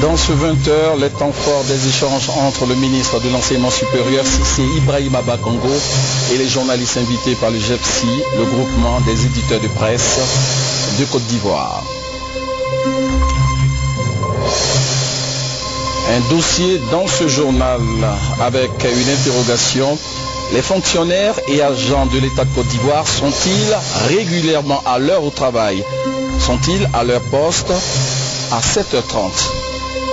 Dans ce 20h, les temps forts des échanges entre le ministre de l'Enseignement supérieur, Cissé Ibrahima Bakongo, et les journalistes invités par le GEPSI, le groupement des éditeurs de presse de Côte d'Ivoire. Un dossier dans ce journal avec une interrogation. Les fonctionnaires et agents de l'État de Côte d'Ivoire sont-ils régulièrement à l'heure au travail? Sont-ils à leur poste à 7h30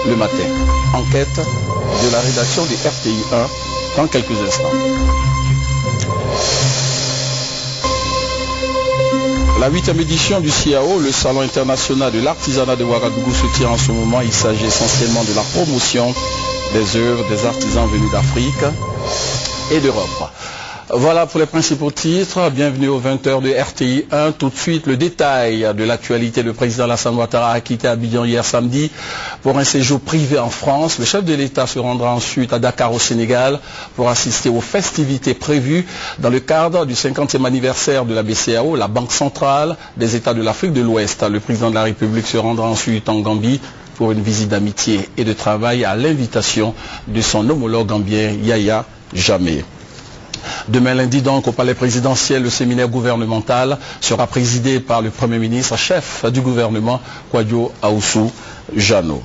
le matin? Enquête de la rédaction du RTI 1 dans quelques instants. La 8e édition du CIAO, le Salon international de l'artisanat de Ouagadougou, se tient en ce moment. Il s'agit essentiellement de la promotion des œuvres des artisans venus d'Afrique et d'Europe. Voilà pour les principaux titres. Bienvenue aux 20h de RTI 1. Tout de suite, le détail de l'actualité. Le président Alassane Ouattara a quitté Abidjan hier samedi pour un séjour privé en France. Le chef de l'État se rendra ensuite à Dakar au Sénégal pour assister aux festivités prévues dans le cadre du 50e anniversaire de la BCEAO, la Banque centrale des États de l'Afrique de l'Ouest. Le président de la République se rendra ensuite en Gambie pour une visite d'amitié et de travail à l'invitation de son homologue gambien Yaya Jammeh. Demain lundi donc au palais présidentiel, le séminaire gouvernemental sera présidé par le Premier ministre, chef du gouvernement, Kwadjo Ahoussou Jano.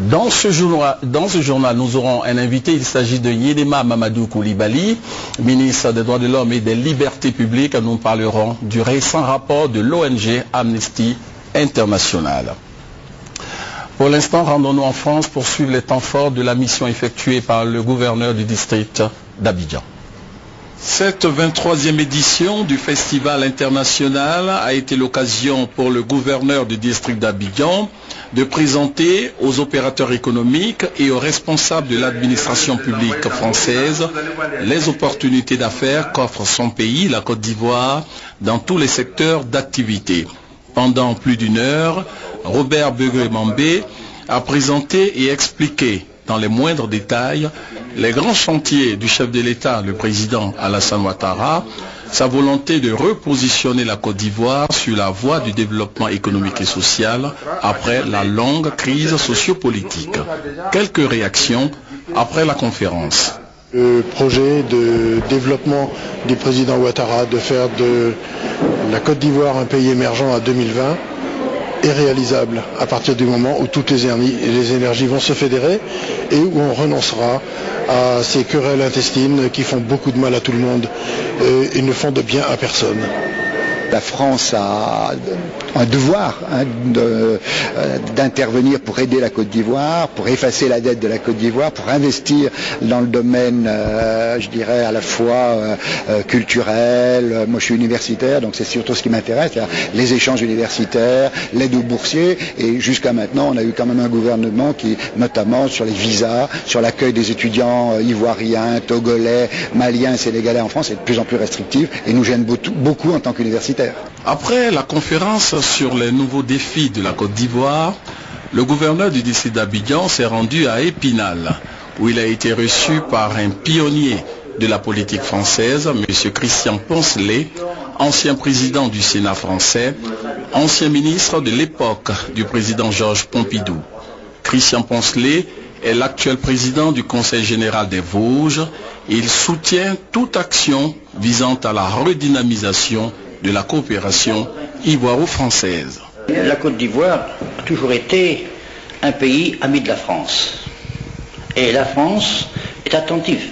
Dans ce journal, nous aurons un invité, il s'agit de Yédema Mamadou Koulibaly, ministre des Droits de l'Homme et des Libertés publiques. Nous parlerons du récent rapport de l'ONG Amnesty International. Pour l'instant, rendons-nous en France pour suivre les temps forts de la mission effectuée par le gouverneur du district d'Abidjan. Cette 23e édition du Festival international a été l'occasion pour le gouverneur du district d'Abidjan de présenter aux opérateurs économiques et aux responsables de l'administration publique française les opportunités d'affaires qu'offre son pays, la Côte d'Ivoire, dans tous les secteurs d'activité. Pendant plus d'une heure, Robert Begué-Mambé a présenté et expliqué dans les moindres détails les grands chantiers du chef de l'État, le président Alassane Ouattara, sa volonté de repositionner la Côte d'Ivoire sur la voie du développement économique et social après la longue crise sociopolitique. Quelques réactions après la conférence. Le projet de développement du président Ouattara de faire de la Côte d'Ivoire un pays émergent à 2020 est réalisable à partir du moment où toutes les énergies vont se fédérer et où on renoncera à ces querelles intestines qui font beaucoup de mal à tout le monde et ne font de bien à personne. La France a un devoir d'intervenir pour aider la Côte d'Ivoire, pour effacer la dette de la Côte d'Ivoire, pour investir dans le domaine, je dirais, à la fois culturel. Moi, je suis universitaire, donc c'est surtout ce qui m'intéresse, les échanges universitaires, l'aide aux boursiers. Et jusqu'à maintenant, on a eu quand même un gouvernement qui, notamment sur les visas, sur l'accueil des étudiants ivoiriens, togolais, maliens, sénégalais en France, est de plus en plus restrictif et nous gêne beaucoup en tant qu'universitaires. Après la conférence sur les nouveaux défis de la Côte d'Ivoire, le gouverneur du district d'Abidjan s'est rendu à Épinal, où il a été reçu par un pionnier de la politique française, M. Christian Poncelet, ancien président du Sénat français, ancien ministre de l'époque du président Georges Pompidou. Christian Poncelet est l'actuel président du Conseil général des Vosges et il soutient toute action visant à la redynamisation de la coopération ivoiro-française. La Côte d'Ivoire a toujours été un pays ami de la France. Et la France est attentive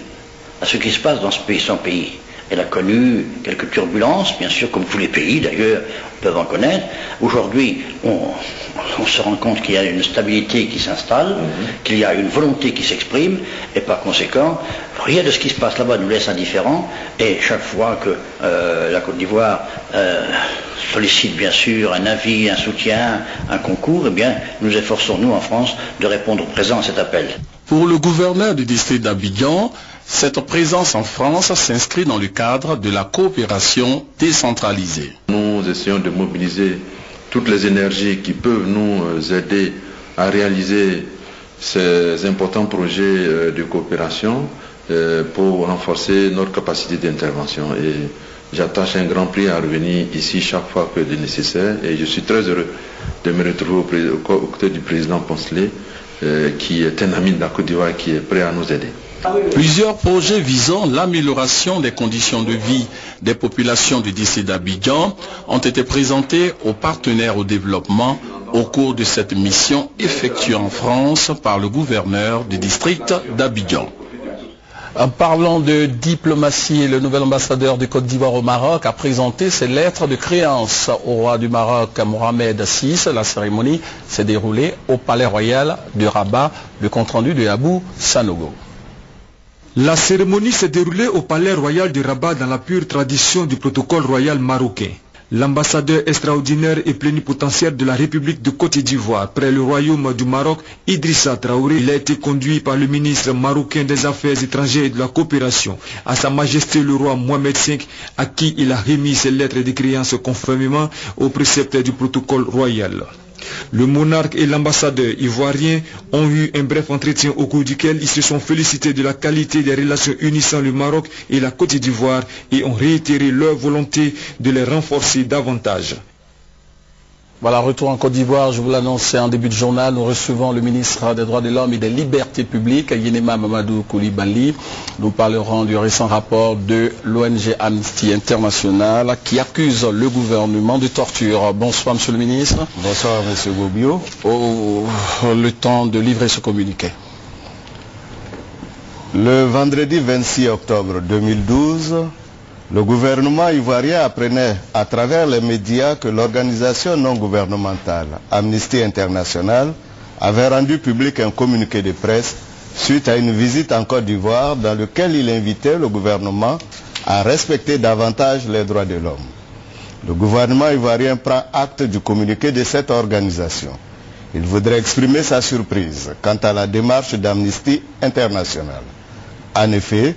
à ce qui se passe dans son pays. Elle a connu quelques turbulences, bien sûr, comme tous les pays d'ailleurs peuvent en connaître. Aujourd'hui, on se rend compte qu'il y a une stabilité qui s'installe, qu'il y a une volonté qui s'exprime, et par conséquent, rien de ce qui se passe là-bas nous laisse indifférents. Et chaque fois que la Côte d'Ivoire sollicite bien sûr un avis, un soutien, un concours, eh bien, nous efforçons, nous en France, de répondre présent à cet appel. Pour le gouverneur du district d'Abidjan, cette présence en France s'inscrit dans le cadre de la coopération décentralisée. Nous essayons de mobiliser toutes les énergies qui peuvent nous aider à réaliser ces importants projets de coopération pour renforcer notre capacité d'intervention. Et j'attache un grand prix à revenir ici chaque fois que c'est nécessaire et je suis très heureux de me retrouver aux côtés du président Poncelet, qui est un ami de la Côte d'Ivoire et qui est prêt à nous aider. Plusieurs projets visant l'amélioration des conditions de vie des populations du district d'Abidjan ont été présentés aux partenaires au développement au cours de cette mission effectuée en France par le gouverneur du district d'Abidjan. Parlons de diplomatie. Le nouvel ambassadeur de Côte d'Ivoire au Maroc a présenté ses lettres de créance au roi du Maroc, Mohamed VI. La cérémonie s'est déroulée au Palais Royal de Rabat. Le compte-rendu de Abou Sanogo. La cérémonie s'est déroulée au Palais Royal de Rabat dans la pure tradition du protocole royal marocain. L'ambassadeur extraordinaire et plénipotentiaire de la République de Côte d'Ivoire près le Royaume du Maroc, Idrissa Traoré, il a été conduit par le ministre marocain des Affaires étrangères et de la coopération à Sa Majesté le roi Mohamed V, à qui il a remis ses lettres de créance conformément aux préceptes du protocole royal. Le monarque et l'ambassadeur ivoirien ont eu un bref entretien au cours duquel ils se sont félicités de la qualité des relations unissant le Maroc et la Côte d'Ivoire et ont réitéré leur volonté de les renforcer davantage. Voilà, retour en Côte d'Ivoire, je vous l'annonçais en début de journal, nous recevons le ministre des Droits de l'Homme et des Libertés publiques, Yenema Mamadou Koulibaly. Nous parlerons du récent rapport de l'ONG Amnesty International qui accuse le gouvernement de torture. Bonsoir Monsieur le ministre. Bonsoir Monsieur Gobio. Le temps de livrer ce communiqué. Le vendredi 26 octobre 2012, le gouvernement ivoirien apprenait à travers les médias que l'organisation non gouvernementale Amnesty International avait rendu public un communiqué de presse suite à une visite en Côte d'Ivoire dans lequel il invitait le gouvernement à respecter davantage les droits de l'homme. Le gouvernement ivoirien prend acte du communiqué de cette organisation. Il voudrait exprimer sa surprise quant à la démarche d'Amnesty International. En effet,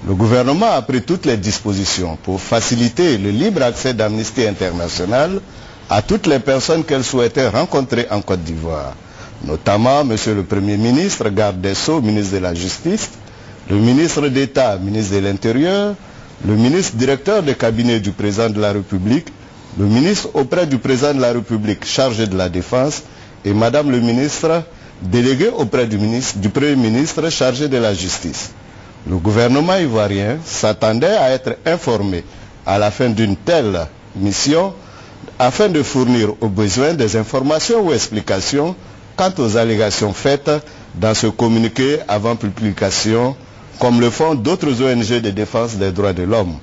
le gouvernement a pris toutes les dispositions pour faciliter le libre accès d'Amnesty International à toutes les personnes qu'elle souhaitait rencontrer en Côte d'Ivoire, notamment M. le Premier ministre, garde des Sceaux, ministre de la Justice, le ministre d'État, ministre de l'Intérieur, le ministre directeur de cabinet du président de la République, le ministre auprès du président de la République chargé de la Défense et Madame le ministre délégué auprès du Premier ministre chargé de la Justice. Le gouvernement ivoirien s'attendait à être informé à la fin d'une telle mission afin de fournir aux besoins des informations ou explications quant aux allégations faites dans ce communiqué avant publication, comme le font d'autres ONG de défense des droits de l'homme.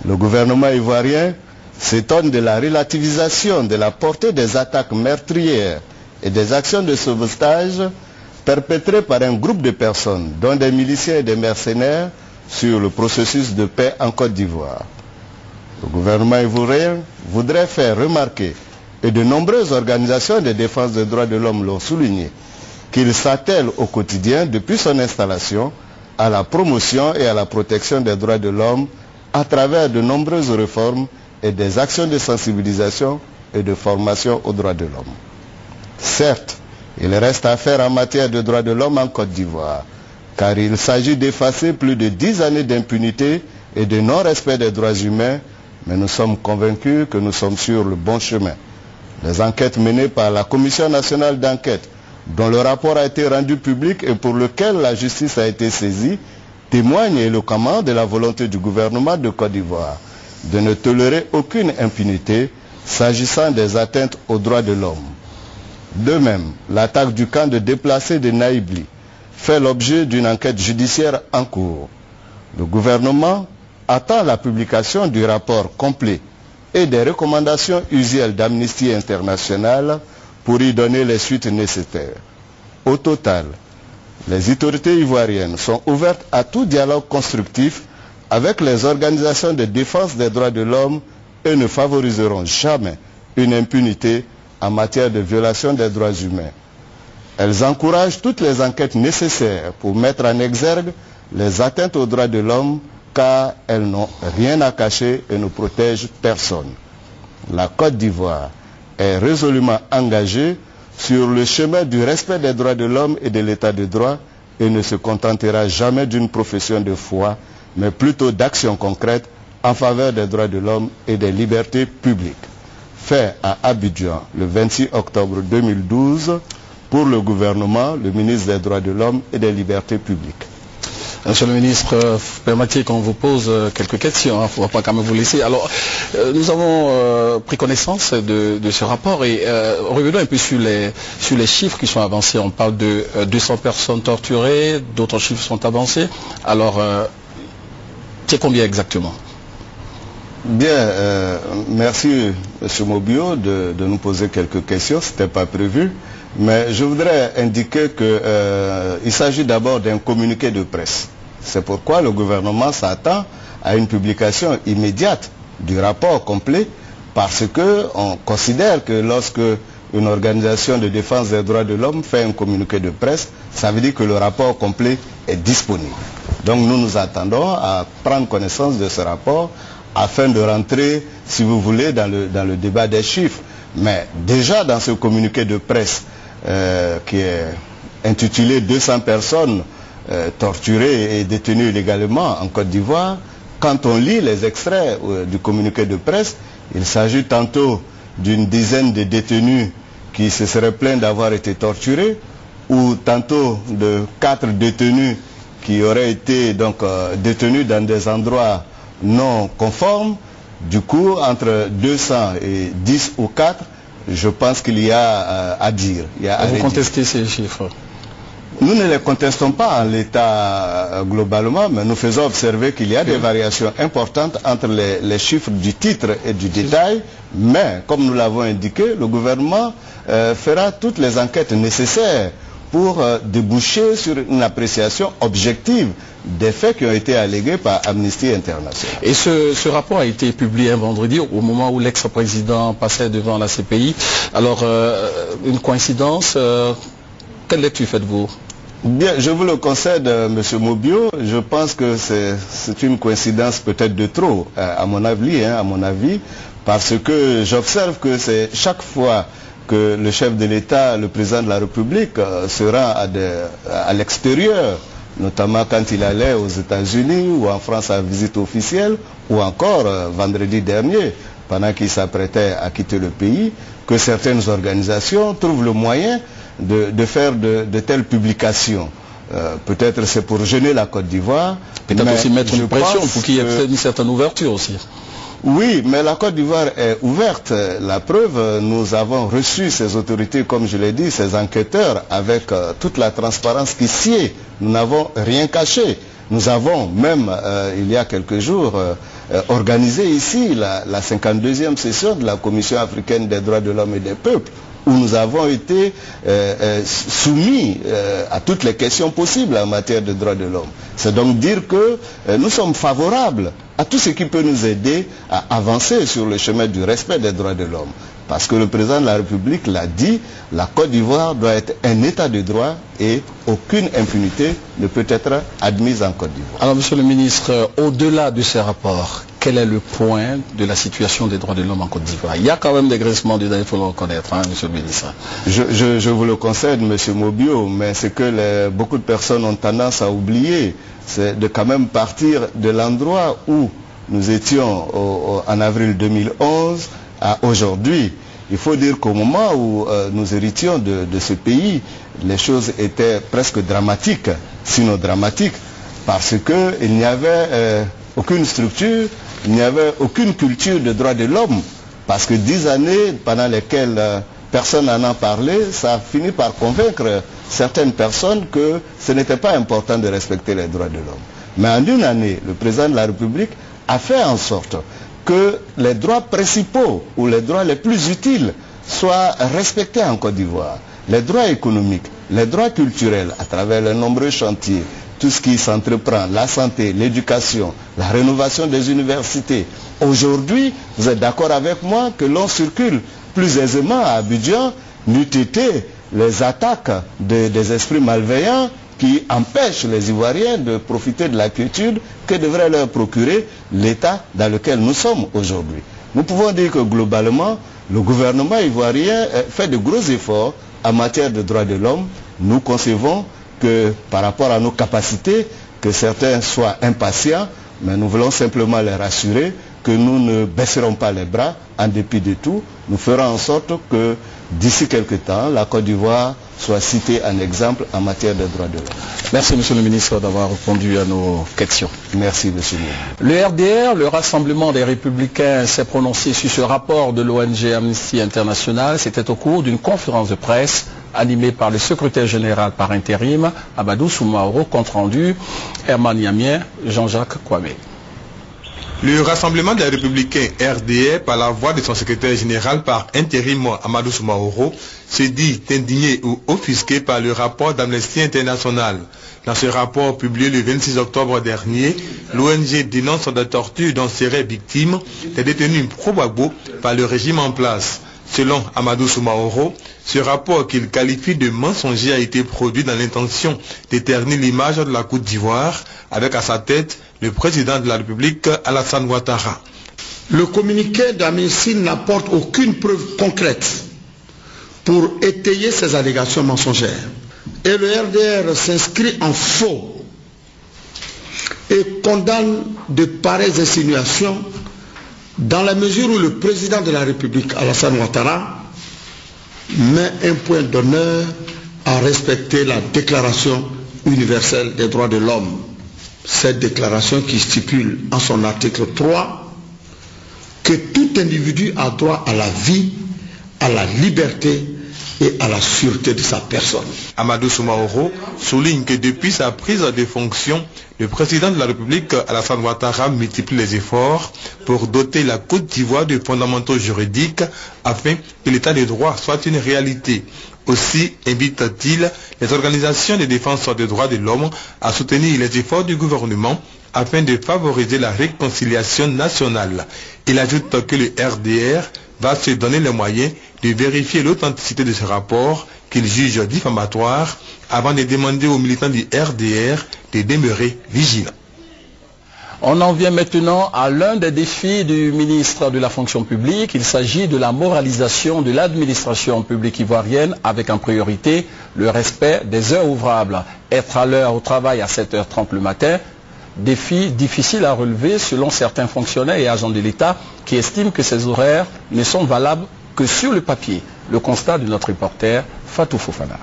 Le gouvernement ivoirien s'étonne de la relativisation de la portée des attaques meurtrières et des actions de sauvetage perpétrées par un groupe de personnes, dont des miliciens et des mercenaires, sur le processus de paix en Côte d'Ivoire. Le gouvernement ivoirien voudrait faire remarquer, et de nombreuses organisations de défense des droits de l'homme l'ont souligné, qu'il s'attelle au quotidien, depuis son installation, à la promotion et à la protection des droits de l'homme à travers de nombreuses réformes et des actions de sensibilisation et de formation aux droits de l'homme. Certes, il reste à faire en matière de droits de l'homme en Côte d'Ivoire, car il s'agit d'effacer plus de 10 années d'impunité et de non-respect des droits humains, mais nous sommes convaincus que nous sommes sur le bon chemin. Les enquêtes menées par la Commission nationale d'enquête, dont le rapport a été rendu public et pour lequel la justice a été saisie, témoignent éloquemment de la volonté du gouvernement de Côte d'Ivoire de ne tolérer aucune impunité s'agissant des atteintes aux droits de l'homme. De même, l'attaque du camp de déplacés de Naïbli fait l'objet d'une enquête judiciaire en cours. Le gouvernement attend la publication du rapport complet et des recommandations usuelles d'Amnesty International pour y donner les suites nécessaires. Au total, les autorités ivoiriennes sont ouvertes à tout dialogue constructif avec les organisations de défense des droits de l'homme et ne favoriseront jamais une impunité en matière de violation des droits humains. Elles encouragent toutes les enquêtes nécessaires pour mettre en exergue les atteintes aux droits de l'homme car elles n'ont rien à cacher et ne protègent personne. La Côte d'Ivoire est résolument engagée sur le chemin du respect des droits de l'homme et de l'état de droit et ne se contentera jamais d'une profession de foi, mais plutôt d'actions concrètes en faveur des droits de l'homme et des libertés publiques. fait à Abidjan le 26 octobre 2012 pour le gouvernement, le ministre des Droits de l'Homme et des Libertés publiques. Monsieur le ministre, permettez qu'on vous pose quelques questions, il ne faudra pas quand même vous laisser. Alors, nous avons pris connaissance de ce rapport et revenons un peu sur les chiffres qui sont avancés. On parle de 200 personnes torturées, d'autres chiffres sont avancés. Alors, c'est combien exactement? Bien, merci M. Mobio de nous poser quelques questions, ce n'était pas prévu. Mais je voudrais indiquer qu'il s'agit d'abord d'un communiqué de presse. C'est pourquoi le gouvernement s'attend à une publication immédiate du rapport complet, parce qu'on considère que lorsque une organisation de défense des droits de l'homme fait un communiqué de presse, ça veut dire que le rapport complet est disponible. Donc nous nous attendons à prendre connaissance de ce rapport afin de rentrer, si vous voulez, dans le débat des chiffres. Mais déjà dans ce communiqué de presse, qui est intitulé 200 personnes torturées et détenues illégalement en Côte d'Ivoire, quand on lit les extraits du communiqué de presse, il s'agit tantôt d'une dizaine de détenus qui se seraient plaints d'avoir été torturés, ou tantôt de 4 détenus qui auraient été donc détenus dans des endroits non conformes. Du coup, entre 200 et 10 ou 4, je pense qu'il y a à dire. Vous contestez ces chiffres? Nous ne les contestons pas en l'état globalement, mais nous faisons observer qu'il y a des variations importantes entre les chiffres du titre et du détail. Mais, comme nous l'avons indiqué, le gouvernement fera toutes les enquêtes nécessaires pour déboucher sur une appréciation objective des faits qui ont été allégués par Amnesty International. Et ce rapport a été publié un vendredi au moment où l'ex-président passait devant la CPI. Alors, une coïncidence, quelle lecture faites-vous? Bien, je vous le concède, M. Mobio, je pense que c'est une coïncidence peut-être de trop, à mon avis, parce que j'observe que c'est chaque fois que le chef de l'État, le président de la République, se rend à l'extérieur, notamment quand il allait aux États-Unis ou en France à visite officielle, ou encore vendredi dernier, pendant qu'il s'apprêtait à quitter le pays, que certaines organisations trouvent le moyen de faire de telles publications. Peut-être c'est pour gêner la Côte d'Ivoire. Peut-être aussi mettre une pression pour qu'il y ait une certaine ouverture aussi. Oui, mais la Côte d'Ivoire est ouverte. La preuve, nous avons reçu ces autorités, comme je l'ai dit, ces enquêteurs, avec toute la transparence qui sied. Nous n'avons rien caché. Nous avons même, il y a quelques jours, organisé ici la 52e session de la Commission africaine des droits de l'homme et des peuples, où nous avons été soumis à toutes les questions possibles en matière de droits de l'homme. C'est donc dire que nous sommes favorables à tout ce qui peut nous aider à avancer sur le chemin du respect des droits de l'homme. Parce que le président de la République l'a dit, la Côte d'Ivoire doit être un état de droit et aucune impunité ne peut être admise en Côte d'Ivoire. Alors, monsieur le ministre, au-delà de ces rapports, quel est le point de la situation des droits de l'homme en Côte d'Ivoire? Il y a quand même des grincements dedans, il faut le reconnaître, hein, monsieur le ministre. Je vous le concède, monsieur Mobio, mais ce que beaucoup de personnes ont tendance à oublier, c'est de quand même partir de l'endroit où nous étions en avril 2011 à aujourd'hui. Il faut dire qu'au moment où nous héritions de ce pays, les choses étaient presque dramatiques, sinon dramatiques, parce qu'il n'y avait aucune structure, il n'y avait aucune culture de droits de l'homme, parce que 10 années pendant lesquelles personne n'en a parlé, ça a fini par convaincre certaines personnes que ce n'était pas important de respecter les droits de l'homme. Mais en une année, le président de la République a fait en sorte que les droits principaux ou les droits les plus utiles soient respectés en Côte d'Ivoire. Les droits économiques, les droits culturels à travers les nombreux chantiers, tout ce qui s'entreprend, la santé, l'éducation, la rénovation des universités. Aujourd'hui, vous êtes d'accord avec moi que l'on circule plus aisément à Abidjan, n'eût été les attaques des esprits malveillants qui empêchent les Ivoiriens de profiter de la quiétude que devrait leur procurer l'État dans lequel nous sommes aujourd'hui. Nous pouvons dire que globalement, le gouvernement ivoirien fait de gros efforts en matière de droits de l'homme. Nous concevons que par rapport à nos capacités, que certains soient impatients, mais nous voulons simplement les rassurer que nous ne baisserons pas les bras en dépit de tout. Nous ferons en sorte que d'ici quelques temps, la Côte d'Ivoire soit citée en exemple en matière de droits de l'homme. Merci Monsieur le Ministre d'avoir répondu à nos questions. Merci Monsieur le Ministre. Le RDR, le Rassemblement des Républicains, s'est prononcé sur ce rapport de l'ONG Amnesty International. C'était au cours d'une conférence de presse animée par le secrétaire général par intérim, Amadou Soumaoro, compte rendu, Herman Yamien, Jean-Jacques Kwame. Le Rassemblement des Républicains RDR, par la voix de son secrétaire général par intérim Amadou Soumaoro, se dit indigné ou offusqué par le rapport d'Amnesty International. Dans ce rapport publié le 26 octobre dernier, l'ONG dénonce des tortures dont seraient victimes des détenus pro-Gbagbo par le régime en place. Selon Amadou Soumaoro, ce rapport qu'il qualifie de mensonger a été produit dans l'intention d'éterniser l'image de la Côte d'Ivoire, avec à sa tête le président de la République, Alassane Ouattara. Le communiqué d'Amnesty n'apporte aucune preuve concrète pour étayer ces allégations mensongères. Et le RDR s'inscrit en faux et condamne de pareilles insinuations dans la mesure où le président de la République, Alassane Ouattara, met un point d'honneur à respecter la Déclaration universelle des droits de l'homme. Cette déclaration qui stipule en son article 3 que tout individu a droit à la vie, à la liberté et à la sûreté de sa personne. Amadou Soumaoro souligne que depuis sa prise de fonction, le président de la République, Alassane Ouattara, multiplie les efforts pour doter la Côte d'Ivoire de fondamentaux juridiques afin que l'état de droit soit une réalité. Aussi invite-t-il les organisations de défense des droits de l'homme à soutenir les efforts du gouvernement afin de favoriser la réconciliation nationale. Il ajoute que le RDR va se donner les moyens de vérifier l'authenticité de ce rapport qu'il juge diffamatoire avant de demander aux militants du RDR de demeurer vigilants. On en vient maintenant à l'un des défis du ministre de la fonction publique. Il s'agit de la moralisation de l'administration publique ivoirienne avec en priorité le respect des heures ouvrables. Être à l'heure au travail à 7h30 le matin, défi difficile à relever selon certains fonctionnaires et agents de l'État qui estiment que ces horaires ne sont valables que sur le papier. Le constat de notre reporter Fatou Fofana.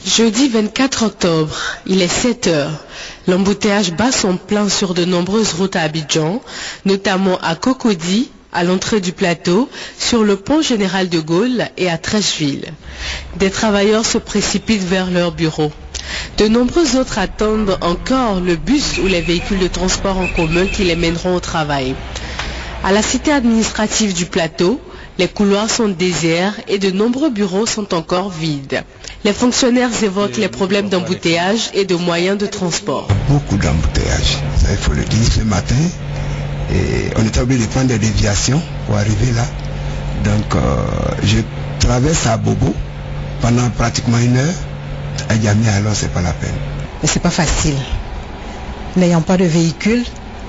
Jeudi 24 octobre, il est 7 heures. L'embouteillage bat son plein sur de nombreuses routes à Abidjan, notamment à Cocody, à l'entrée du plateau, sur le pont Général de Gaulle et à Treichville. Des travailleurs se précipitent vers leur bureau. De nombreux autres attendent encore le bus ou les véhicules de transport en commun qui les mèneront au travail. À la cité administrative du plateau, les couloirs sont déserts et de nombreux bureaux sont encore vides. Les fonctionnaires évoquent les problèmes d'embouteillage et de moyens de transport. Beaucoup d'embouteillages, ça il faut le dire. Ce matin, on est obligé de prendre des déviations pour arriver là. Donc je traverse à Bobo pendant pratiquement 1 heure. À Yamé, alors c'est pas la peine. Mais c'est pas facile. N'ayant pas de véhicule,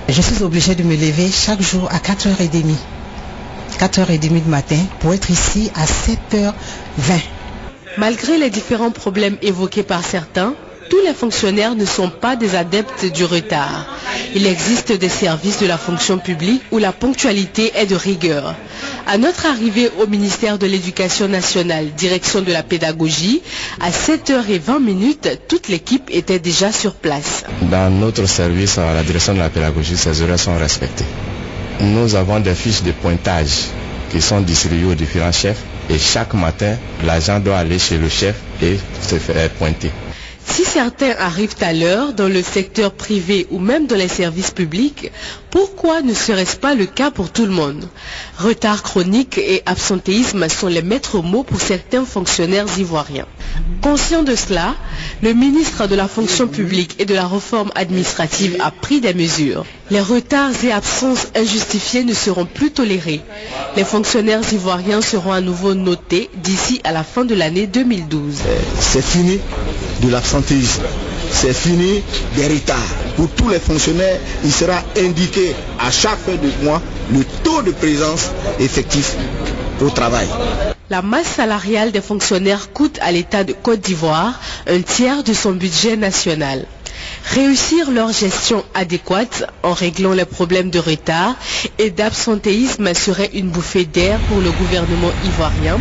je suis obligé de me lever chaque jour à 4h30. 4h30 du matin pour être ici à 7h20. Malgré les différents problèmes évoqués par certains, tous les fonctionnaires ne sont pas des adeptes du retard. Il existe des services de la fonction publique où la ponctualité est de rigueur. À notre arrivée au ministère de l'Éducation nationale, direction de la pédagogie, à 7h20, toute l'équipe était déjà sur place. Dans notre service à la direction de la pédagogie, ces horaires sont respectés. Nous avons des fiches de pointage qui sont distribuées aux différents chefs et chaque matin, l'agent doit aller chez le chef et se faire pointer. Si certains arrivent à l'heure dans le secteur privé ou même dans les services publics, pourquoi ne serait-ce pas le cas pour tout le monde? Retard chronique et absentéisme sont les maîtres mots pour certains fonctionnaires ivoiriens. Conscient de cela, le ministre de la fonction publique et de la réforme administrative a pris des mesures. Les retards et absences injustifiées ne seront plus tolérés. Les fonctionnaires ivoiriens seront à nouveau notés d'ici à la fin de l'année 2012. C'est fini de l'absentéisme, c'est fini des retards. Pour tous les fonctionnaires, il sera indiqué à chaque fin de mois le taux de présence effectif au travail. La masse salariale des fonctionnaires coûte à l'État de Côte d'Ivoire 1/3 de son budget national. Réussir leur gestion adéquate en réglant les problèmes de retard et d'absentéisme serait une bouffée d'air pour le gouvernement ivoirien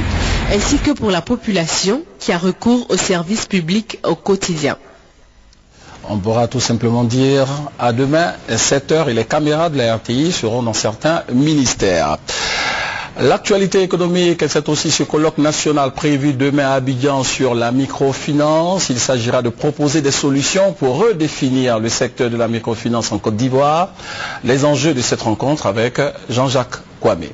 ainsi que pour la population qui a recours aux services publics au quotidien. On pourra tout simplement dire à demain 7h et les caméras de la RTI seront dans certains ministères. L'actualité économique, c'est aussi ce colloque national prévu demain à Abidjan sur la microfinance. Il s'agira de proposer des solutions pour redéfinir le secteur de la microfinance en Côte d'Ivoire. Les enjeux de cette rencontre avec Jean-Jacques Kwame.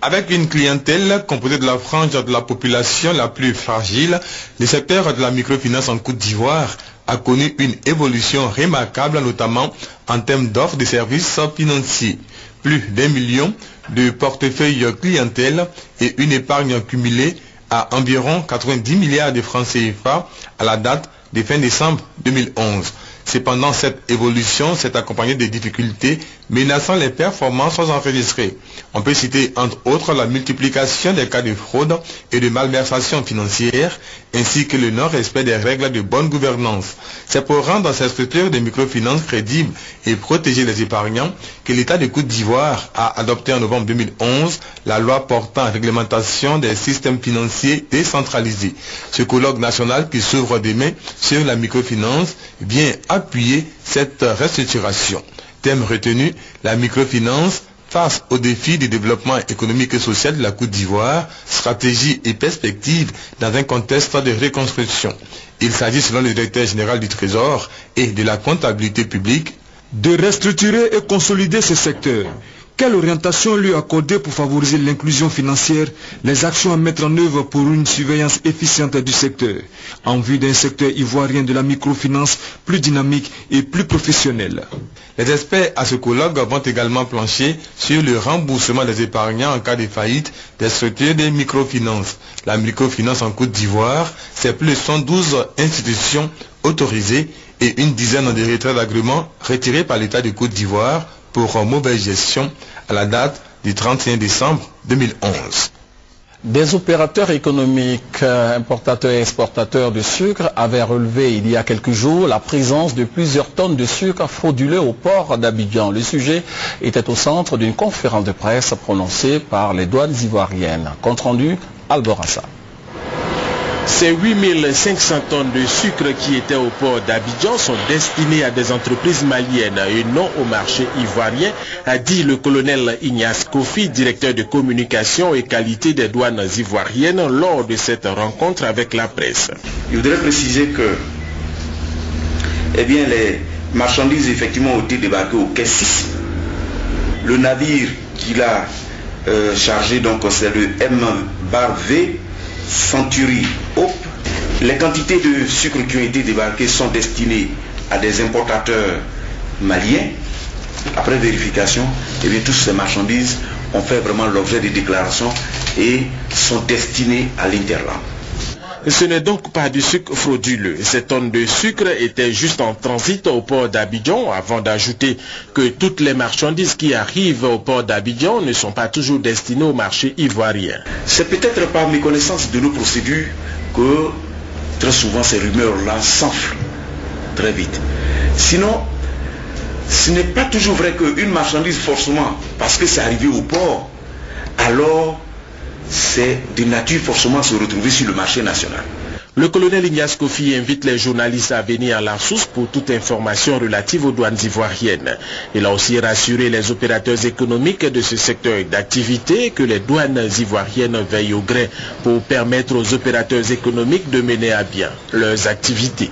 Avec une clientèle composée de la frange de la population la plus fragile, le secteur de la microfinance en Côte d'Ivoire a connu une évolution remarquable, notamment en termes d'offres de services financiers. Plus d'1 million de portefeuilles clientèle et une épargne cumulée à environ 90 milliards de francs CFA à la date de fin décembre 2011. Cependant, cette évolution s'est accompagnée des difficultés menaçant les performances enregistrées. On peut citer entre autres la multiplication des cas de fraude et de malversation financière, ainsi que le non-respect des règles de bonne gouvernance. C'est pour rendre ces structures de microfinance crédibles et protéger les épargnants que l'État de Côte d'Ivoire a adopté en novembre 2011 la loi portant réglementation des systèmes financiers décentralisés. Ce colloque national qui s'ouvre demain sur la microfinance vient appuyer cette restructuration. Thème retenu, la microfinance face aux défis du développement économique et social de la Côte d'Ivoire, stratégie et perspective dans un contexte de reconstruction. Il s'agit, selon le directeur général du Trésor et de la comptabilité publique, de restructurer et consolider ce secteur. Quelle orientation lui accorder pour favoriser l'inclusion financière, les actions à mettre en œuvre pour une surveillance efficiente du secteur, en vue d'un secteur ivoirien de la microfinance plus dynamique et plus professionnel. Les experts à ce colloque vont également plancher sur le remboursement des épargnants en cas de faillite des structures de microfinance. La microfinance en Côte d'Ivoire, c'est plus de 112 institutions autorisées et une dizaine de retraits d'agrément retirés par l'État de Côte d'Ivoire pour mauvaise gestion à la date du 31 décembre 2011. Des opérateurs économiques, importateurs et exportateurs de sucre avaient relevé il y a quelques jours la présence de plusieurs tonnes de sucre frauduleux au port d'Abidjan. Le sujet était au centre d'une conférence de presse prononcée par les douanes ivoiriennes. Compte rendu, Alborassa. Ces 8500 tonnes de sucre qui étaient au port d'Abidjan sont destinées à des entreprises maliennes et non au marché ivoirien, a dit le colonel Ignace Kofi, directeur de communication et qualité des douanes ivoiriennes, lors de cette rencontre avec la presse. Je voudrais préciser que les marchandises effectivement ont été débarquées au quai 6. Le navire qui l'a chargé, donc c'est le M-V Century Hope. Les quantités de sucre qui ont été débarquées sont destinées à des importateurs maliens. Après vérification, toutes ces marchandises ont fait vraiment l'objet des déclarations et sont destinées à l'Interland. Ce n'est donc pas du sucre frauduleux. Ces tonnes de sucre étaient juste en transit au port d'Abidjan, avant d'ajouter que toutes les marchandises qui arrivent au port d'Abidjan ne sont pas toujours destinées au marché ivoirien. C'est peut-être par méconnaissance de nos procédures que très souvent ces rumeurs-là s'enflent très vite. Sinon, ce n'est pas toujours vrai qu'une marchandise forcément, parce que c'est arrivé au port, alors c'est de nature forcément se retrouver sur le marché national. Le colonel Ignace Kofi invite les journalistes à venir à la source pour toute information relative aux douanes ivoiriennes. Il a aussi rassuré les opérateurs économiques de ce secteur d'activité que les douanes ivoiriennes veillent au gré pour permettre aux opérateurs économiques de mener à bien leurs activités.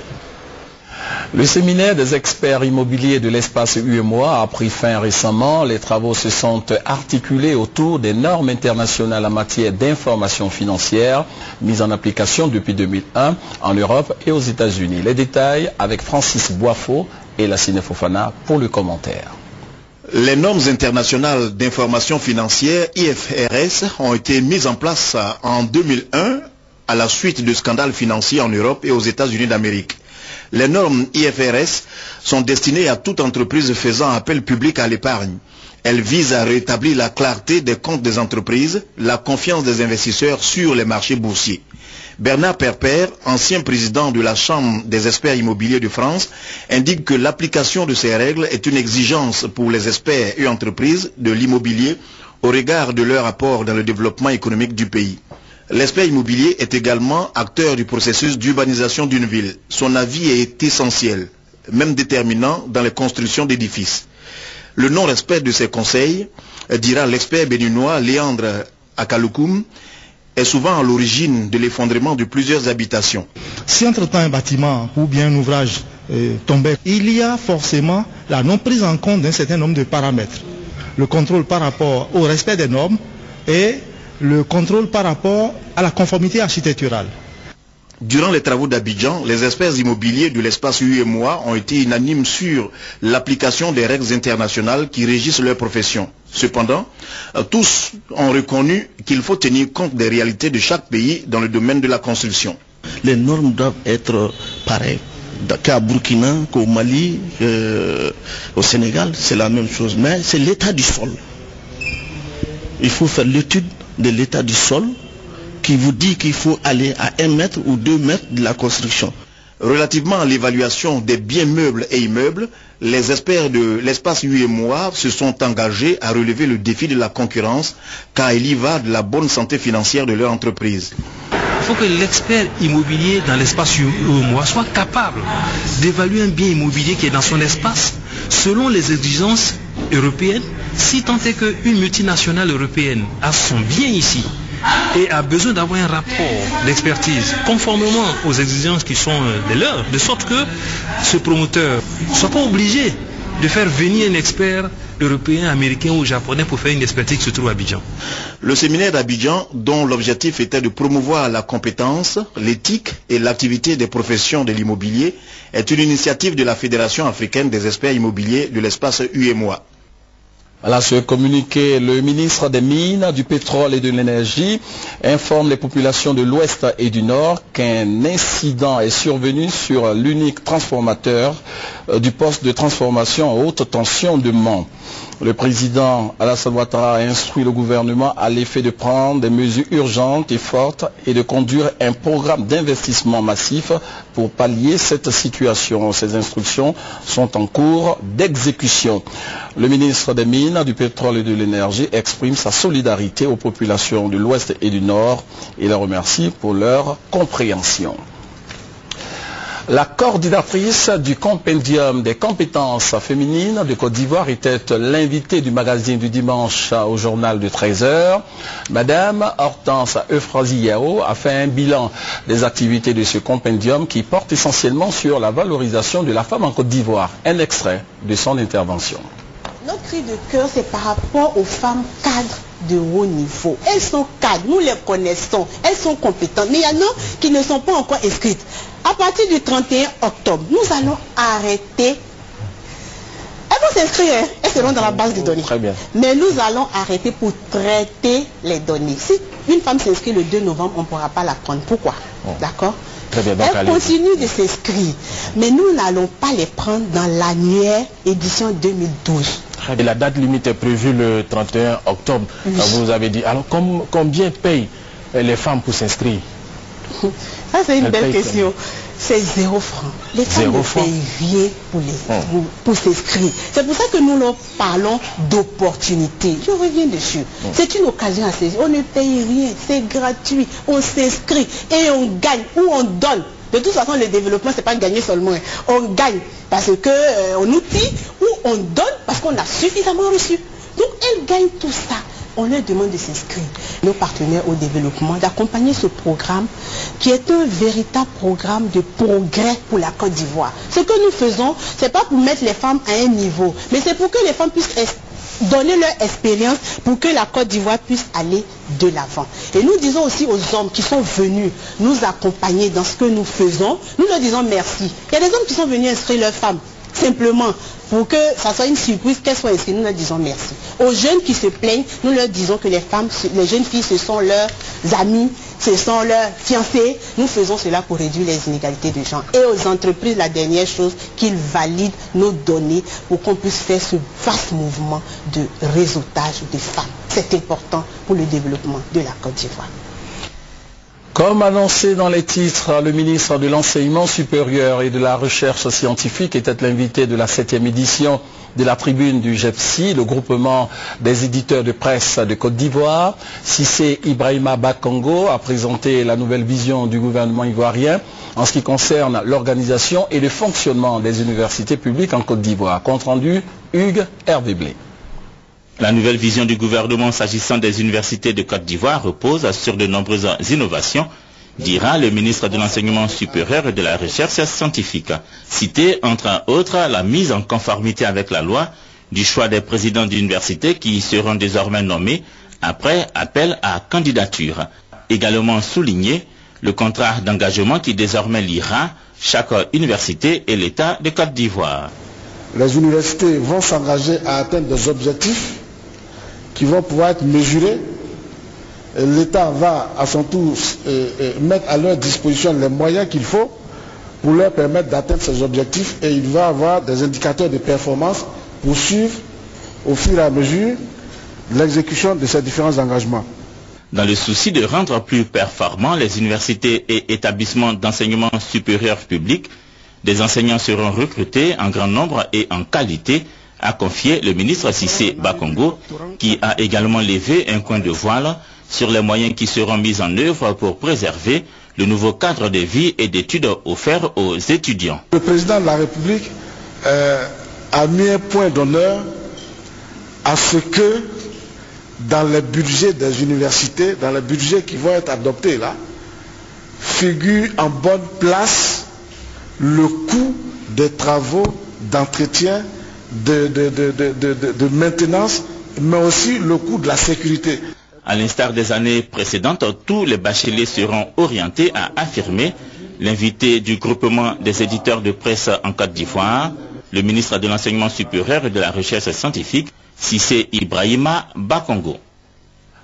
Le séminaire des experts immobiliers de l'espace UEMOA a pris fin récemment. Les travaux se sont articulés autour des normes internationales en matière d'information financière mises en application depuis 2001 en Europe et aux États-Unis. Les détails avec Francis Boifo et Lassine Fofana pour le commentaire. Les normes internationales d'information financière, IFRS, ont été mises en place en 2001 à la suite de scandales financiers en Europe et aux États-Unis d'Amérique. Les normes IFRS sont destinées à toute entreprise faisant appel public à l'épargne. Elles visent à rétablir la clarté des comptes des entreprises, la confiance des investisseurs sur les marchés boursiers. Bernard Perper, ancien président de la Chambre des experts immobiliers de France, indique que l'application de ces règles est une exigence pour les experts et entreprises de l'immobilier au regard de leur apport dans le développement économique du pays. L'expert immobilier est également acteur du processus d'urbanisation d'une ville. Son avis est essentiel, même déterminant dans les constructions d'édifices. Le non-respect de ces conseils, dira l'expert béninois Léandre Akaloukoum, est souvent à l'origine de l'effondrement de plusieurs habitations. Si entre-temps un bâtiment ou bien un ouvrage tombait, il y a forcément la non prise en compte d'un certain nombre de paramètres. Le contrôle par rapport au respect des normes et le contrôle par rapport à la conformité architecturale. Durant les travaux d'Abidjan, les experts immobiliers de l'espace UEMOA ont été unanimes sur l'application des règles internationales qui régissent leur profession. Cependant, tous ont reconnu qu'il faut tenir compte des réalités de chaque pays dans le domaine de la construction. Les normes doivent être pareilles. Qu'à Burkina, qu'au Mali, au Sénégal, c'est la même chose. Mais c'est l'état du sol. Il faut faire l'étude de l'état du sol qui vous dit qu'il faut aller à 1 mètre ou 2 mètres de la construction. Relativement à l'évaluation des biens meubles et immeubles, les experts de l'espace UEMOA se sont engagés à relever le défi de la concurrence car il y va de la bonne santé financière de leur entreprise. Il faut que l'expert immobilier dans l'espace UEMOA soit capable d'évaluer un bien immobilier qui est dans son espace selon les exigences européennes, si tant est qu'une multinationale européenne a son bien ici et a besoin d'avoir un rapport d'expertise conformément aux exigences qui sont des leurs, de sorte que ce promoteur ne soit pas obligé de faire venir un expert européen, américain ou japonais pour faire une expertise qui se trouve à Abidjan. Le séminaire d'Abidjan, dont l'objectif était de promouvoir la compétence, l'éthique et l'activité des professions de l'immobilier, est une initiative de la Fédération africaine des experts immobiliers de l'espace UEMOA. Voilà ce communiqué, le ministre des Mines, du Pétrole et de l'Énergie informe les populations de l'Ouest et du Nord qu'un incident est survenu sur l'unique transformateur du poste de transformation en haute tension de Mans. Le président Alassane Ouattara a instruit le gouvernement à l'effet de prendre des mesures urgentes et fortes et de conduire un programme d'investissement massif pour pallier cette situation. Ces instructions sont en cours d'exécution. Le ministre des Mines, du Pétrole et de l'Énergie exprime sa solidarité aux populations de l'Ouest et du Nord et les remercie pour leur compréhension. La coordinatrice du compendium des compétences féminines de Côte d'Ivoire était l'invitée du magazine du dimanche au journal de 13h. Madame Hortense Euphrasie Yao a fait un bilan des activités de ce compendium qui porte essentiellement sur la valorisation de la femme en Côte d'Ivoire. Un extrait de son intervention. Notre cri de cœur, c'est par rapport aux femmes cadres de haut niveau. Elles sont cadres, nous les connaissons, elles sont compétentes, mais il y en a qui ne sont pas encore inscrites. À partir du 31 octobre, nous allons arrêter. Elles vont s'inscrire, elles seront dans la base de données. Très bien. Mais nous allons arrêter pour traiter les données. Si une femme s'inscrit le 2 novembre, on ne pourra pas la prendre. Pourquoi? D'accord? Très bien, elles continuent de s'inscrire, mais nous n'allons pas les prendre dans l'annuaire édition 2012. Et la date limite est prévue le 31 octobre. Oui. Vous avez dit, alors combien payent les femmes pour s'inscrire? Ça c'est une belle question. C'est 0 francs. Les femmes ne payent rien pour s'inscrire. C'est pour ça que nous leur parlons d'opportunité. Je reviens dessus. C'est une occasion à saisir. On ne paye rien, c'est gratuit. On s'inscrit et on gagne ou on donne. De toute façon, le développement, ce n'est pas gagner seulement. On gagne parce qu'on outille ou on donne parce qu'on a suffisamment reçu. Donc, elles gagnent tout ça. On leur demande de s'inscrire. Nos partenaires au développement, d'accompagner ce programme qui est un véritable programme de progrès pour la Côte d'Ivoire. Ce que nous faisons, ce n'est pas pour mettre les femmes à un niveau, mais c'est pour que les femmes puissent donner leur expérience pour que la Côte d'Ivoire puisse aller de l'avant. Et nous disons aussi aux hommes qui sont venus nous accompagner dans ce que nous faisons, nous leur disons merci. Il y a des hommes qui sont venus inscrire leurs femmes, simplement pour que ça soit une surprise qu'elles soient inscrites, nous leur disons merci. Aux jeunes qui se plaignent, nous leur disons que les femmes, les jeunes filles, ce sont leurs amis ce sont leurs fiancés. Nous faisons cela pour réduire les inégalités de genre. Et aux entreprises, la dernière chose, qu'ils valident nos données pour qu'on puisse faire ce vaste mouvement de réseautage des femmes. C'est important pour le développement de la Côte d'Ivoire. Comme annoncé dans les titres, le ministre de l'Enseignement supérieur et de la Recherche scientifique était l'invité de la 7e édition de la tribune du GEPSI, le groupement des éditeurs de presse de Côte d'Ivoire. Cissé Ibrahima Bakongo a présenté la nouvelle vision du gouvernement ivoirien en ce qui concerne l'organisation et le fonctionnement des universités publiques en Côte d'Ivoire. Compte rendu, Hugues Hervé-Blé. La nouvelle vision du gouvernement s'agissant des universités de Côte d'Ivoire repose sur de nombreuses innovations, dira le ministre de l'Enseignement supérieur et de la Recherche scientifique. Cité entre autres la mise en conformité avec la loi du choix des présidents d'université qui seront désormais nommés après appel à candidature. Également souligné le contrat d'engagement qui désormais liera chaque université et l'État de Côte d'Ivoire. Les universités vont s'engager à atteindre des objectifs qui vont pouvoir être mesurés. L'État va à son tour mettre à leur disposition les moyens qu'il faut pour leur permettre d'atteindre ces objectifs, et il va avoir des indicateurs de performance pour suivre au fur et à mesure l'exécution de ces différents engagements. Dans le souci de rendre plus performants les universités et établissements d'enseignement supérieur public, des enseignants seront recrutés en grand nombre et en qualité, a confié le ministre Cissé Bakongo, qui a également levé un coin de voile sur les moyens qui seront mis en œuvre pour préserver le nouveau cadre de vie et d'études offert aux étudiants. Le président de la République a mis un point d'honneur à ce que dans les budgets des universités, dans les budgets qui vont être adoptés là, figure en bonne place le coût des travaux d'entretien, de maintenance, mais aussi le coût de la sécurité. À l'instar des années précédentes, tous les bacheliers seront orientés à affirmer l'invité du groupement des éditeurs de presse en Côte d'Ivoire, le ministre de l'Enseignement supérieur et de la Recherche scientifique, Cissé Ibrahima Bakongo.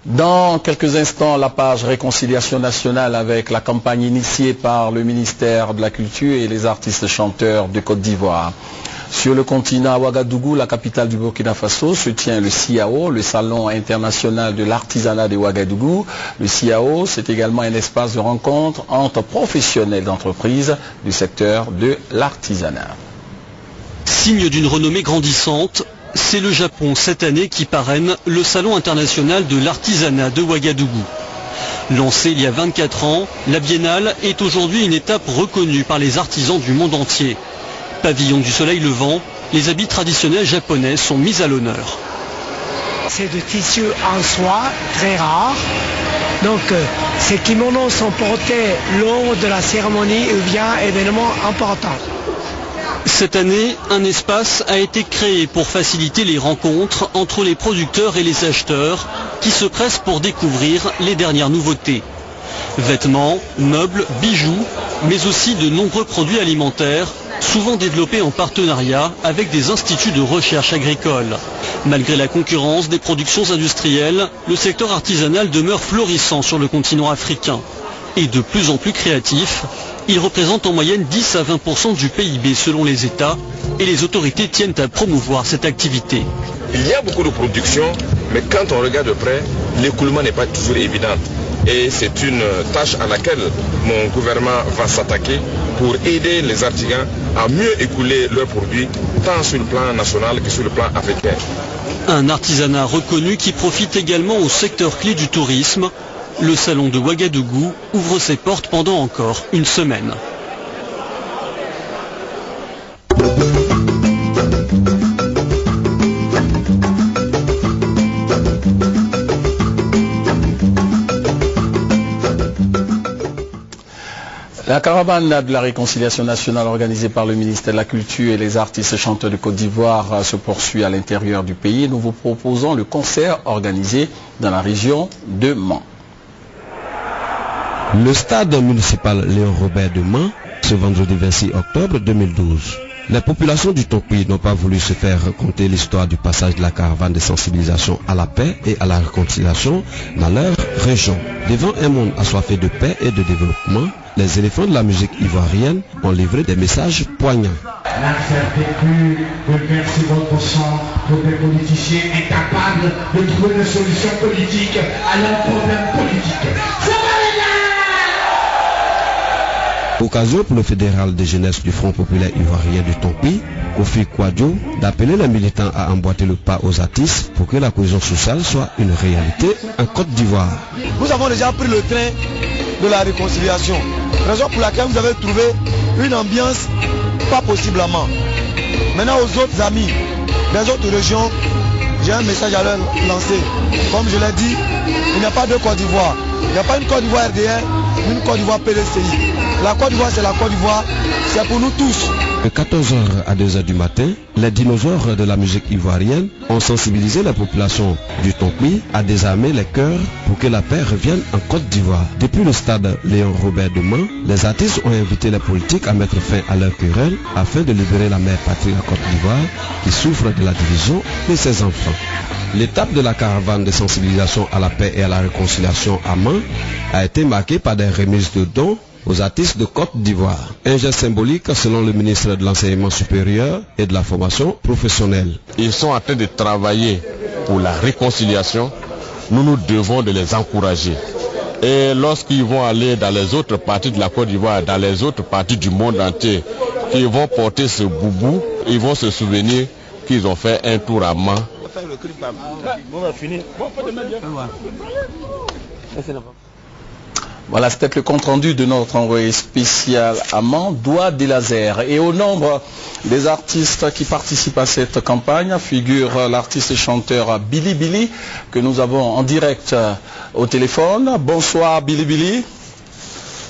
Dans quelques instants, la page Réconciliation nationale avec la campagne initiée par le ministère de la Culture et les artistes chanteurs de Côte d'Ivoire. Sur le continent, à Ouagadougou, la capitale du Burkina Faso, se tient le CIAO, le Salon international de l'artisanat de Ouagadougou. Le CIAO, c'est également un espace de rencontre entre professionnels d'entreprises du secteur de l'artisanat. Signe d'une renommée grandissante, c'est le Japon cette année qui parraine le Salon international de l'artisanat de Ouagadougou. Lancée il y a 24 ans, la biennale est aujourd'hui une étape reconnue par les artisans du monde entier. Pavillon du soleil levant, les habits traditionnels japonais sont mis à l'honneur. C'est de tissu en soie, très rare. Donc ces kimonos sont portés lors de la cérémonie ou bien événements importants. Cette année, un espace a été créé pour faciliter les rencontres entre les producteurs et les acheteurs qui se pressent pour découvrir les dernières nouveautés. Vêtements, meubles, bijoux, mais aussi de nombreux produits alimentaires, souvent développés en partenariat avec des instituts de recherche agricole. Malgré la concurrence des productions industrielles, le secteur artisanal demeure florissant sur le continent africain. Et de plus en plus créatif, il représente en moyenne 10 à 20% du PIB selon les États, et les autorités tiennent à promouvoir cette activité. Il y a beaucoup de production, mais quand on regarde de près, l'écoulement n'est pas toujours évident. Et c'est une tâche à laquelle mon gouvernement va s'attaquer pour aider les artisans à mieux écouler leurs produits, tant sur le plan national que sur le plan africain. Un artisanat reconnu qui profite également au secteur clé du tourisme. Le salon de Ouagadougou ouvre ses portes pendant encore une semaine. La caravane de la réconciliation nationale organisée par le ministère de la Culture et les artistes chanteurs de Côte d'Ivoire se poursuit à l'intérieur du pays. Nous vous proposons le concert organisé dans la région de Mans. Le stade municipal Léon Robert de Mans, ce vendredi 26 octobre 2012. Les populations du Tokwi n'ont pas voulu se faire raconter l'histoire du passage de la caravane de sensibilisation à la paix et à la réconciliation dans leur région. Devant un monde assoiffé de paix et de développement, les éléphants de la musique ivoirienne ont livré des messages poignants. N'acceptez plus de verser votre sang pour des politiciens incapables de trouver une solution politique à leurs problèmes politiques. Occasion pour le fédéral de jeunesse du Front populaire ivoirien du Tokwi, Kofi Kouadio, d'appeler les militants à emboîter le pas aux artistes pour que la cohésion sociale soit une réalité en Côte d'Ivoire. Nous avons déjà pris le train de la réconciliation, raison pour laquelle vous avez trouvé une ambiance pas possiblement. Maintenant aux autres amis des autres régions, j'ai un message à leur lancer. Comme je l'ai dit, il n'y a pas de Côte d'Ivoire. Il n'y a pas une Côte d'Ivoire RDR, une Côte d'Ivoire PDCI. La Côte d'Ivoire, c'est la Côte d'Ivoire, c'est pour nous tous. De 14h à 2h du matin, les dinosaures de la musique ivoirienne ont sensibilisé la population du Tokwi à désarmer les cœurs pour que la paix revienne en Côte d'Ivoire. Depuis le stade Léon Robert de Mans, les artistes ont invité les politiques à mettre fin à leur querelle afin de libérer la mère patrie à Côte d'Ivoire qui souffre de la division de ses enfants. L'étape de la caravane de sensibilisation à la paix et à la réconciliation à Mans a été marquée par des remises de dons aux artistes de Côte d'Ivoire. Un geste symbolique selon le ministre de l'Enseignement supérieur et de la formation professionnelle. Ils sont en train de travailler pour la réconciliation. Nous devons de les encourager. Et lorsqu'ils vont aller dans les autres parties de la Côte d'Ivoire, dans les autres parties du monde entier, qu'ils vont porter ce boubou, ils vont se souvenir qu'ils ont fait un tour à Mans. Voilà, c'était le compte-rendu de notre envoyé spécial à Mans, Doua Delazer. Et au nombre des artistes qui participent à cette campagne figure l'artiste et chanteur Billy Billy, que nous avons en direct au téléphone. Bonsoir Billy Billy.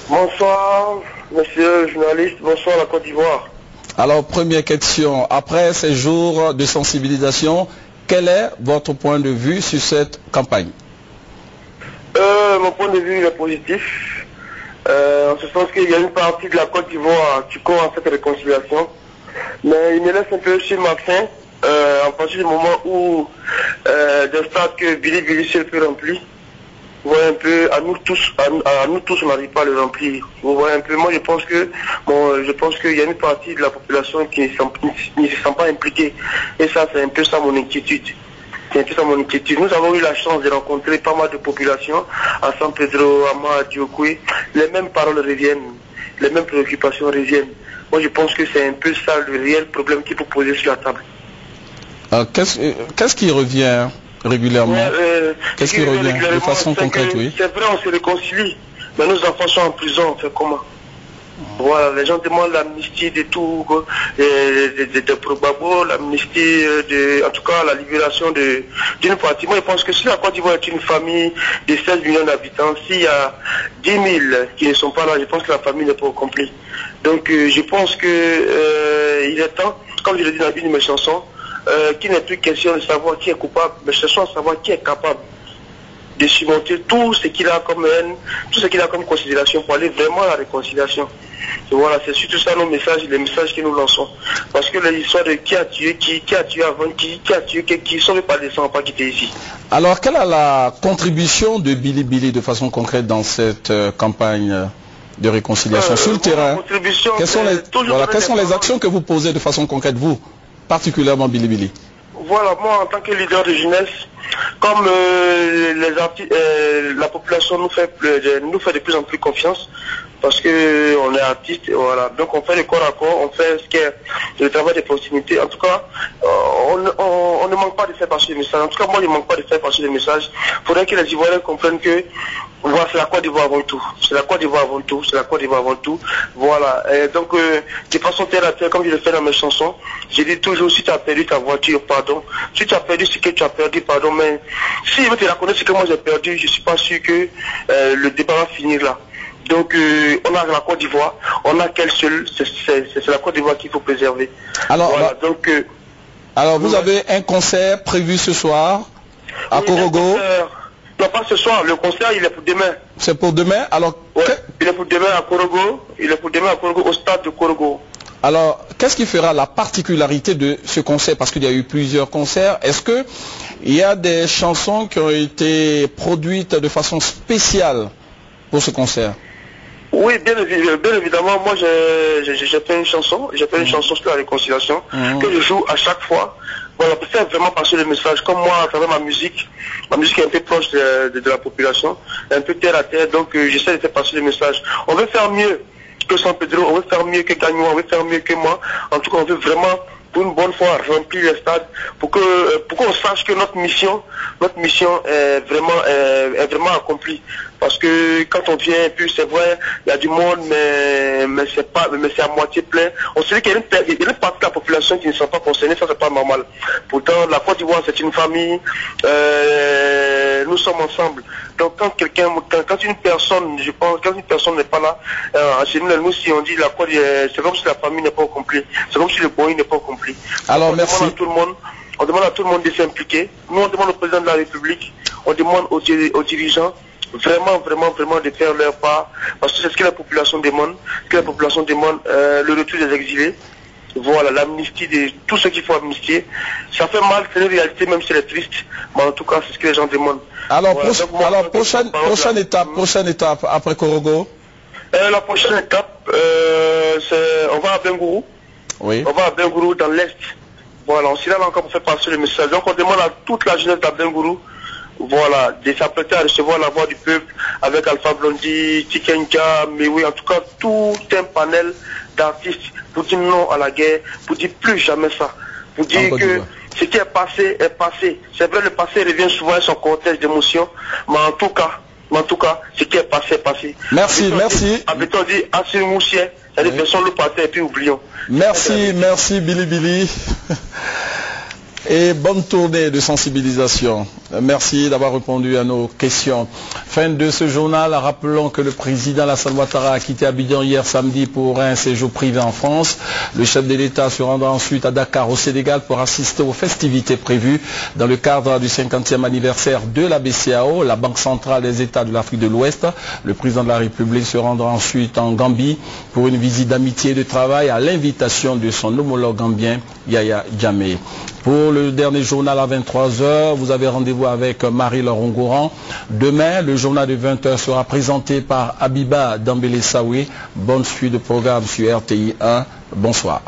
Bonsoir monsieur le journaliste, bonsoir la Côte d'Ivoire. Alors première question, après ces jours de sensibilisation, quel est votre point de vue sur cette campagne? Mon point de vue est positif, en ce sens qu'il y a une partie de la Côte d'Ivoire qui court à cette réconciliation, mais il me laisse un peu sur ma faim, à partir du moment où des stades que Billy Billy s'est peu rempli, vous voyez un peu, à nous tous on n'arrive pas à le remplir. Vous voyez un peu, moi je pense qu'il y a une partie de la population qui ne se sent pas impliquée, et ça c'est un peu ça mon inquiétude. Nous avons eu la chance de rencontrer pas mal de populations à San Pedro, à Madiokwe. Les mêmes paroles reviennent, les mêmes préoccupations reviennent. Moi je pense que c'est un peu ça le réel problème qu'il faut poser sur la table. Qu'est-ce qui revient régulièrement? Qu'est-ce qui revient de façon concrète, oui? C'est vrai, on se réconcilie, mais nos enfants sont en prison, on fait comment? Voilà, les gens demandent l'amnistie de tout, de Probabo, l'amnistie, en tout cas la libération d'une partie. Moi je pense que si la Côte d'Ivoire est une famille de 16 millions d'habitants, s'il y a 10 000 qui ne sont pas là, je pense que la famille n'est pas au complet. Donc je pense que il est temps, comme je l'ai dit dans une de mes chansons, qu'il n'est plus question de savoir qui est coupable, mais cherchons à savoir qui est capable de surmonter tout ce qu'il a comme haine, tout ce qu'il a comme considération pour aller vraiment à la réconciliation. Et voilà, c'est surtout ça nos messages, les messages que nous lançons. Parce que les histoires de qui a tué avant, qui a tué qui sont pas des sans pas quitter ici. Alors, quelle est la contribution de Billy Billy de façon concrète dans cette campagne de réconciliation sur le terrain? Quelles sont les actions que vous posez de façon concrète, vous, particulièrement Billy Billy? Voilà, moi en tant que leader de jeunesse, comme la population nous fait de plus en plus confiance, parce qu'on est artiste, voilà. Donc on fait le corps à corps, on fait ce qui est le travail de proximité. En tout cas, on ne manque pas de faire passer le message. En tout cas, moi je ne manque pas de faire passer le message. Il faudrait que les Ivoiriens comprennent que voilà, c'est la Côte d'Ivoire avant tout. C'est la Côte d'Ivoire avant tout. C'est la Côte d'Ivoire avant tout. Voilà. Et donc, de façon terre à terre, comme je le fais dans mes chansons, je dis toujours, si tu as perdu ta voiture, pardon. Si tu as perdu ce que tu as perdu, pardon. Mais si je veux te reconnaître ce que moi j'ai perdu, je ne suis pas sûr que le débat va finir là. Donc, on a la Côte d'Ivoire. On a qu'elle seule. C'est la Côte d'Ivoire qu'il faut préserver. Alors, voilà, alors vous avez un concert prévu ce soir à Korogo? Non, pas ce soir, le concert il est pour demain. C'est pour demain? Alors ouais, il est pour demain à Korogo, au stade de Korogo. Alors, qu'est-ce qui fera la particularité de ce concert? Parce qu'il y a eu plusieurs concerts. Est-ce qu'il y a des chansons qui ont été produites de façon spéciale pour ce concert? Oui, bien évidemment. Moi, j'ai fait une chanson. J'ai fait une chanson sur la réconciliation que je joue à chaque fois. Voilà, pour faire vraiment passer le message. Comme moi, à travers ma musique est un peu proche de la population, un peu terre à terre. Donc, j'essaie de faire passer le message. On veut faire mieux que San Pedro, on veut faire mieux que Gagnon, on veut faire mieux que moi. En tout cas, on veut vraiment, pour une bonne fois, remplir les stades pour qu'on sache que notre mission est vraiment accomplie. Parce que quand on vient, puis c'est vrai, il y a du monde, mais c'est à moitié plein. On sait qu'il y a une partie de la population qui ne sont pas concernés, ça c'est pas normal. Pourtant, la Côte d'Ivoire c'est une famille, nous sommes ensemble. Donc quand une personne, je pense, quand une personne n'est pas là, chez nous si on dit la Côte, c'est comme si la famille n'est pas au complet, c'est comme si le boy n'est pas au complet. Alors on merci. On demande à tout le monde de s'impliquer. Nous on demande au président de la République, on demande aux dirigeants vraiment de faire leur part, parce que c'est ce que la population demande, le retour des exilés, voilà, l'amnistie de tout ce qu'il faut amnistier. Ça fait mal, c'est une réalité, même si elle est triste, mais en tout cas, c'est ce que les gens demandent. Alors, voilà, prochaine étape après Korogo? La prochaine étape, on va à Bengourou. Oui. On va à Bengourou dans l'Est. Voilà, on s'y là encore pour faire passer le message. Donc on demande à toute la jeunesse d'Abengourou, voilà, de s'apprêter à recevoir la voix du peuple avec Alpha Blondy, Tikenka, mais oui, en tout cas, tout un panel d'artistes pour dire non à la guerre, pour dire plus jamais ça, pour dire que ce qui est passé est passé. C'est vrai, le passé revient souvent à son cortège d'émotions, mais en tout cas, ce qui est passé est passé. Merci. Abéton dit, Assir Moussier, c'est-à-dire personne le passé et puis oublions. Merci Billy. Et bonne tournée de sensibilisation. Merci d'avoir répondu à nos questions. Fin de ce journal, rappelons que le président Alassane Ouattara a quitté Abidjan hier samedi pour un séjour privé en France. Le chef de l'État se rendra ensuite à Dakar au Sénégal pour assister aux festivités prévues dans le cadre du 50e anniversaire de la BCEAO, la Banque centrale des États de l'Afrique de l'Ouest. Le président de la République se rendra ensuite en Gambie pour une visite d'amitié et de travail à l'invitation de son homologue gambien, Yaya Jammeh. Pour le dernier journal à 23h, vous avez rendez-vous avec Marie-Laure Ongouran. Demain, le journal de 20h sera présenté par Abiba Dambélé Saoué. Bonne suite de programme sur RTI 1. Bonsoir.